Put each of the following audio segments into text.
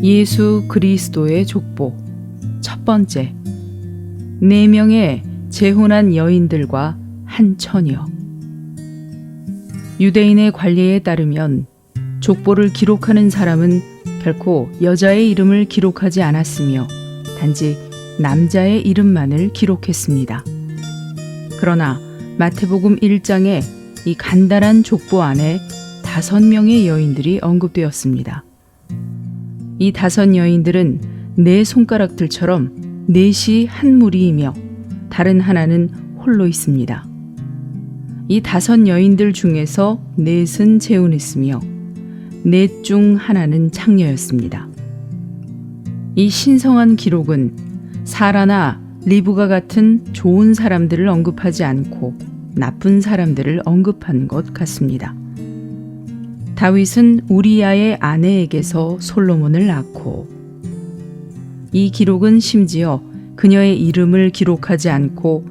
예수 그리스도의 족보. 첫 번째, 4명의 재혼한 여인들과 한 처녀. 유대인의 관례에 따르면 족보를 기록하는 사람은 결코 여자의 이름을 기록하지 않았으며 단지 남자의 이름만을 기록했습니다. 그러나 마태복음 1장에 이 간단한 족보 안에 5명의 여인들이 언급되었습니다. 이 5 여인들은 4 손가락들처럼 넷이 한 무리이며 다른 하나는 홀로 있습니다. 이 5 여인들 중에서 4은 재혼했으며 4 중 하나는 창녀였습니다. 이 신성한 기록은 사라나 리브가 같은 좋은 사람들을 언급하지 않고 나쁜 사람들을 언급한 것 같습니다. 다윗은 우리야의 아내에게서 솔로몬을 낳고, 이 기록은 심지어 그녀의 이름을 기록하지 않고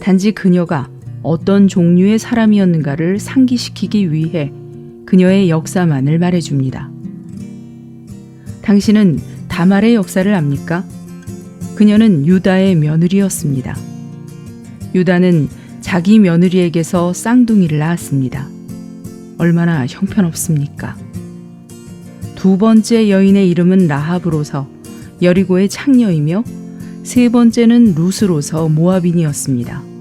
단지 그녀가 어떤 종류의 사람이었는가를 상기시키기 위해 그녀의 역사만을 말해줍니다. 당신은 다말의 역사를 압니까? 그녀는 유다의 며느리였습니다. 유다는 자기 며느리에게서 쌍둥이를 낳았습니다. 얼마나 형편없습니까? 2 번째 여인의 이름은 라합으로서 여리고의 창녀이며 3 번째는 룻으로서 모압인이었습니다.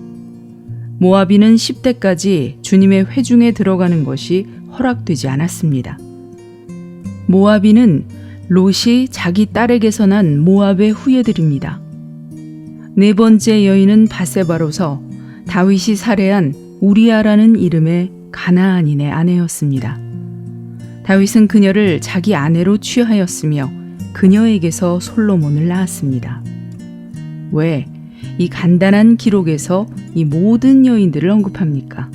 모압인은 10대까지 주님의 회중에 들어가는 것이 허락되지 않았습니다. 모압인은 롯이 자기 딸에게서 난 모압의 후예들입니다. 4 번째 여인은 바세바로서 다윗이 살해한 우리아라는 이름의 가나안인의 아내였습니다. 다윗은 그녀를 자기 아내로 취하였으며 그녀에게서 솔로몬을 낳았습니다. 왜 이 간단한 기록에서 이 모든 여인들을 언급합니까?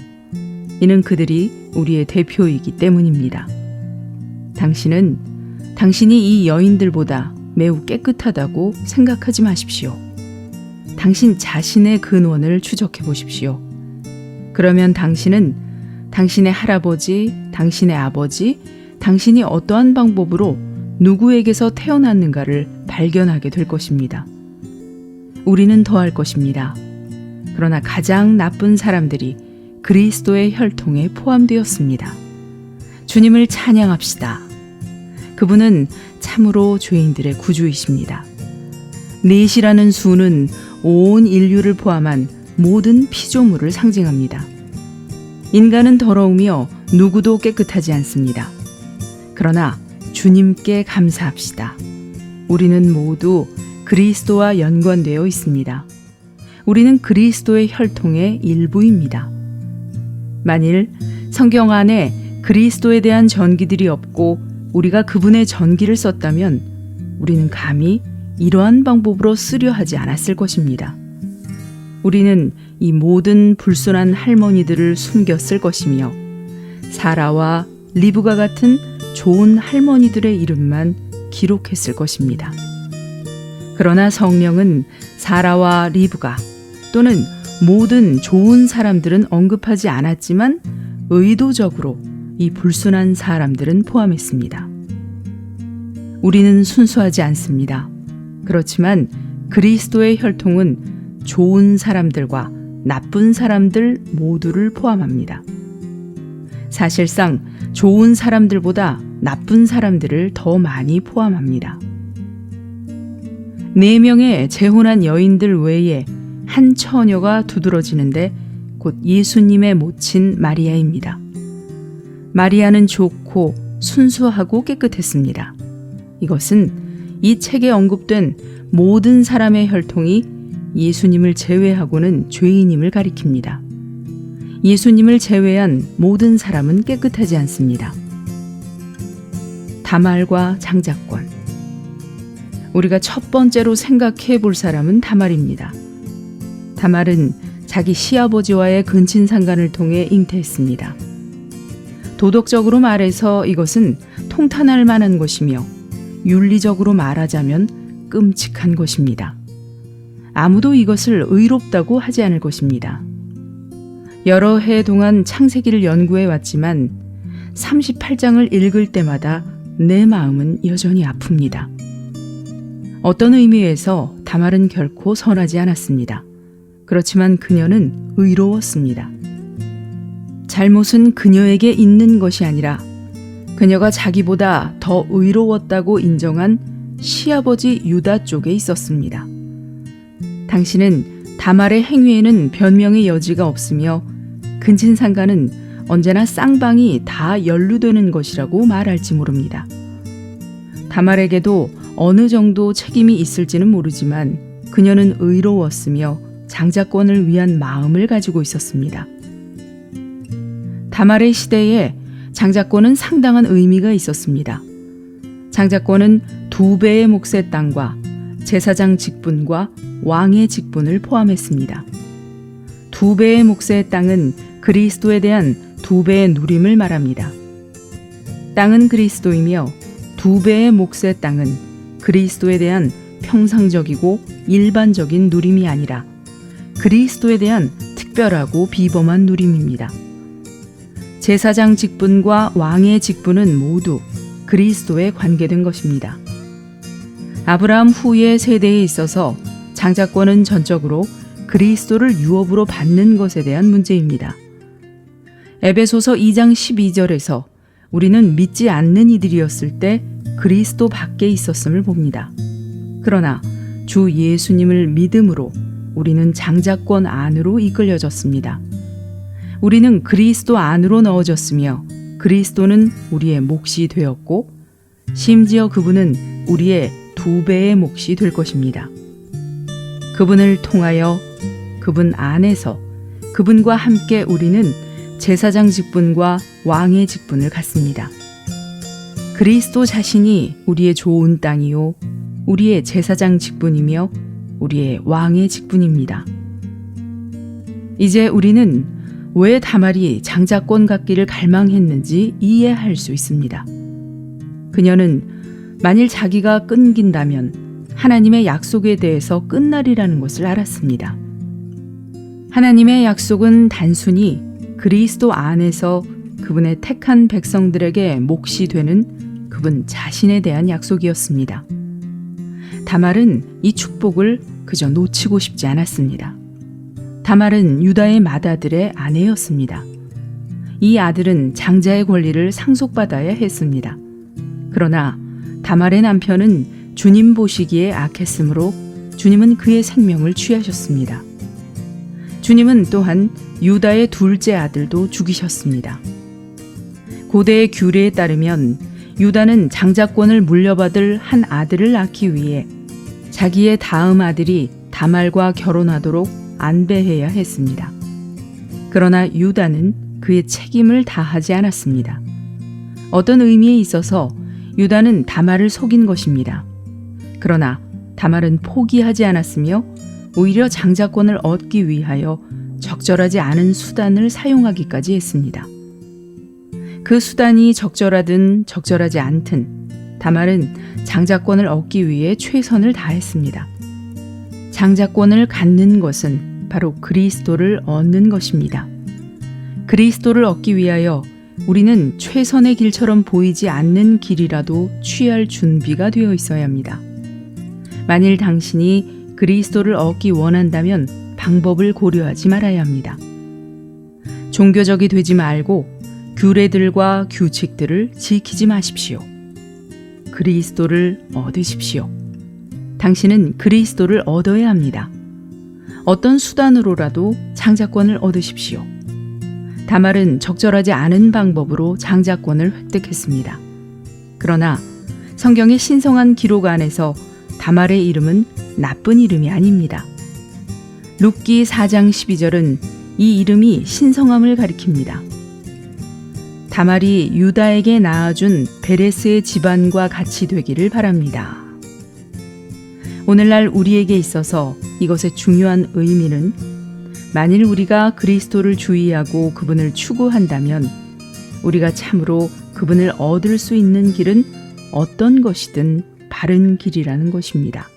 이는 그들이 우리의 대표이기 때문입니다. 당신이 이 여인들보다 매우 깨끗하다고 생각하지 마십시오. 당신 자신의 근원을 추적해 보십시오. 그러면 당신은 당신의 할아버지, 당신의 아버지, 당신이 어떠한 방법으로 누구에게서 태어났는가를 발견하게 될 것입니다. 우리는 더할 것입니다. 그러나 가장 나쁜 사람들이 그리스도의 혈통에 포함되었습니다. 주님을 찬양합시다. 그분은 참으로 죄인들의 구주이십니다. 4이라는 수는 온 인류를 포함한 모든 피조물을 상징합니다. 인간은 더러우며 누구도 깨끗하지 않습니다. 그러나 주님께 감사합시다. 우리는 모두 그리스도와 연관되어 있습니다. 우리는 그리스도의 혈통의 일부입니다. 만일 성경 안에 그리스도에 대한 전기들이 없고 우리가 그분의 전기를 썼다면 우리는 감히 이러한 방법으로 쓰려 하지 않았을 것입니다. 우리는 이 모든 불순한 할머니들을 숨겼을 것이며 사라와 리브가 같은 좋은 할머니들의 이름만 기록했을 것입니다. 그러나 성령은 사라와 리브가 또는 모든 좋은 사람들은 언급하지 않았지만 의도적으로 이 불순한 사람들은 포함했습니다. 우리는 순수하지 않습니다. 그렇지만 그리스도의 혈통은 좋은 사람들과 나쁜 사람들 모두를 포함합니다. 사실상 좋은 사람들보다 나쁜 사람들을 더 많이 포함합니다. 4명의 재혼한 여인들 외에 한 처녀가 두드러지는데 곧 예수님의 모친 마리아입니다. 마리아는 좋고 순수하고 깨끗했습니다. 이것은 이 책에 언급된 모든 사람의 혈통이 예수님을 제외하고는 죄인임을 가리킵니다. 예수님을 제외한 모든 사람은 깨끗하지 않습니다. 다말과 장자권. 우리가 첫 번째로 생각해 볼 사람은 다말입니다. 다말은 자기 시아버지와의 근친상간을 통해 잉태했습니다. 도덕적으로 말해서 이것은 통탄할 만한 것이며 윤리적으로 말하자면 끔찍한 것입니다. 아무도 이것을 의롭다고 하지 않을 것입니다. 여러 해 동안 창세기를 연구해 왔지만 38장을 읽을 때마다 내 마음은 여전히 아픕니다. 어떤 의미에서 다말은 결코 선하지 않았습니다. 그렇지만 그녀는 의로웠습니다. 잘못은 그녀에게 있는 것이 아니라 그녀가 자기보다 더 의로웠다고 인정한 시아버지 유다 쪽에 있었습니다. 당신은 다말의 행위에는 변명의 여지가 없으며 근친상간은 언제나 쌍방이 다 연루되는 것이라고 말할지 모릅니다. 다말에게도 어느 정도 책임이 있을지는 모르지만 그녀는 의로웠으며 장자권을 위한 마음을 가지고 있었습니다. 다말의 시대에 장자권은 상당한 의미가 있었습니다. 장자권은 2배의 몫의 땅과 제사장 직분과 왕의 직분을 포함했습니다. 2배의 몫의 땅은 그리스도에 대한 2배의 누림을 말합니다. 땅은 그리스도이며 2배의 몫의 땅은 그리스도에 대한 평상적이고 일반적인 누림이 아니라 그리스도에 대한 특별하고 비범한 누림입니다. 제사장 직분과 왕의 직분은 모두 그리스도에 관계된 것입니다. 아브라함 후의 세대에 있어서 장자권은 전적으로 그리스도를 유업으로 받는 것에 대한 문제입니다. 에베소서 2장 12절에서 우리는 믿지 않는 이들이었을 때 그리스도 밖에 있었음을 봅니다. 그러나 주 예수님을 믿음으로 우리는 장자권 안으로 이끌려졌습니다. 우리는 그리스도 안으로 넣어졌으며 그리스도는 우리의 몫이 되었고 심지어 그분은 우리의 2배의 몫이 될 것입니다. 그분을 통하여 그분 안에서 그분과 함께 우리는 제사장 직분과 왕의 직분을 갖습니다. 그리스도 자신이 우리의 좋은 땅이요 우리의 제사장 직분이며 우리의 왕의 직분입니다. 이제 우리는 왜 다말이 장자권 갖기를 갈망했는지 이해할 수 있습니다. 그녀는 만일 자기가 끊긴다면 하나님의 약속에 대해서 끝날이라는 것을 알았습니다. 하나님의 약속은 단순히 그리스도 안에서 그분의 택한 백성들에게 몫이 되는 그분 자신에 대한 약속이었습니다. 다말은 이 축복을 그저 놓치고 싶지 않았습니다. 다말은 유다의 맏아들의 아내였습니다. 이 아들은 장자의 권리를 상속받아야 했습니다. 그러나 다말의 남편은 주님 보시기에 악했으므로 주님은 그의 생명을 취하셨습니다. 주님은 또한 유다의 둘째 아들도 죽이셨습니다. 고대의 규례에 따르면 유다는 장자권을 물려받을 한 아들을 낳기 위해 자기의 다음 아들이 다말과 결혼하도록 안배해야 했습니다. 그러나 유다는 그의 책임을 다하지 않았습니다. 어떤 의미에 있어서 유다는 다말을 속인 것입니다. 그러나 다말은 포기하지 않았으며 오히려 장자권을 얻기 위하여 적절하지 않은 수단을 사용하기까지 했습니다. 그 수단이 적절하든 적절하지 않든 다말은 장자권을 얻기 위해 최선을 다했습니다. 장자권을 갖는 것은 바로 그리스도를 얻는 것입니다. 그리스도를 얻기 위하여 우리는 최선의 길처럼 보이지 않는 길이라도 취할 준비가 되어 있어야 합니다. 만일 당신이 그리스도를 얻기 원한다면 방법을 고려하지 말아야 합니다. 종교적이 되지 말고 규례들과 규칙들을 지키지 마십시오. 그리스도를 얻으십시오. 당신은 그리스도를 얻어야 합니다. 어떤 수단으로라도 장자권을 얻으십시오. 다말은 적절하지 않은 방법으로 장자권을 획득했습니다. 그러나 성경의 신성한 기록 안에서 다말의 이름은 나쁜 이름이 아닙니다. 룻기 4장 12절은 이 이름이 신성함을 가리킵니다. 다말이 유다에게 낳아준 베레스의 집안과 같이 되기를 바랍니다. 오늘날 우리에게 있어서 이것의 중요한 의미는 만일 우리가 그리스도를 주의하고 그분을 추구한다면 우리가 참으로 그분을 얻을 수 있는 길은 어떤 것이든 바른 길이라는 것입니다.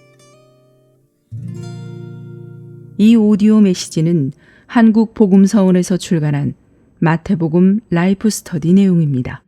이 오디오 메시지는 한국복음서원에서 출간한 마태복음 라이프 스터디 내용입니다.